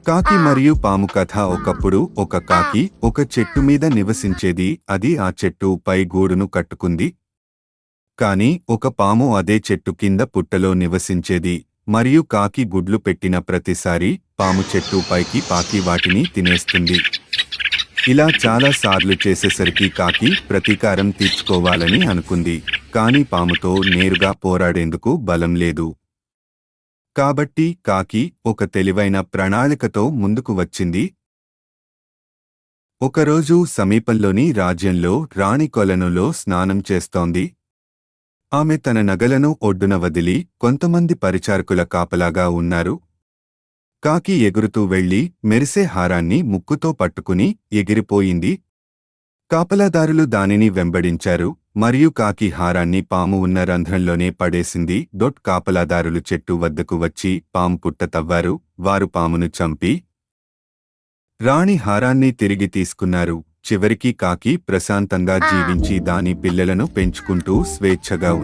కాకి మరియు పాము కథ. ఒకప్పుడు ఒక కాకి ఒక చెట్టు మీద నివసించేది. అది ఆ చెట్టు పై గూడును కట్టుకుంది. కాని ఒక పాము అదే చెట్టు కింద పుట్టలో నివసించేది. మరియు కాకి గుడ్లు పెట్టిన ప్రతిసారి పాము చెట్టు పైకి పాకి వాటిని తినేస్తుంది. ఇలా చాలా సార్లు చేసేసరికి కాకి ప్రతీకారం తీర్చుకోవాలని అనుకుంది. కాని పాముతో నేరుగా పోరాడేందుకు బలం లేదు. కాబట్టి కాకి ఒక తెలివైన ప్రణాళికతో ముందుకు వచ్చింది. ఒకరోజు సమీపంలోని రాజ్యంలో రాణి కొలనులో స్నానం చేస్తోంది. ఆమె తన నగలను ఒడ్డున వదిలి కొంతమంది పరిచారకుల కాపలాగా ఉన్నారు. కాకి ఎగురుతూ వెళ్లి మెరిసే హారాన్ని ముక్కుతో పట్టుకుని ఎగిరిపోయింది. కాపలాదారులు దానిని వెంబడించారు మరియు కాకి హారాన్ని పాము ఉన్న రంధ్రంలోనే పడేసింది. కాపలాదారులు చెట్టు వద్దకు వచ్చి పాము పుట్ట తవ్వారు. వారు పామును చంపి రాణి హారాన్ని తిరిగి తీసుకున్నారు. చివరికి కాకి ప్రశాంతంగా జీవించి దాని పిల్లలను పెంచుకుంటూ స్వేచ్ఛగా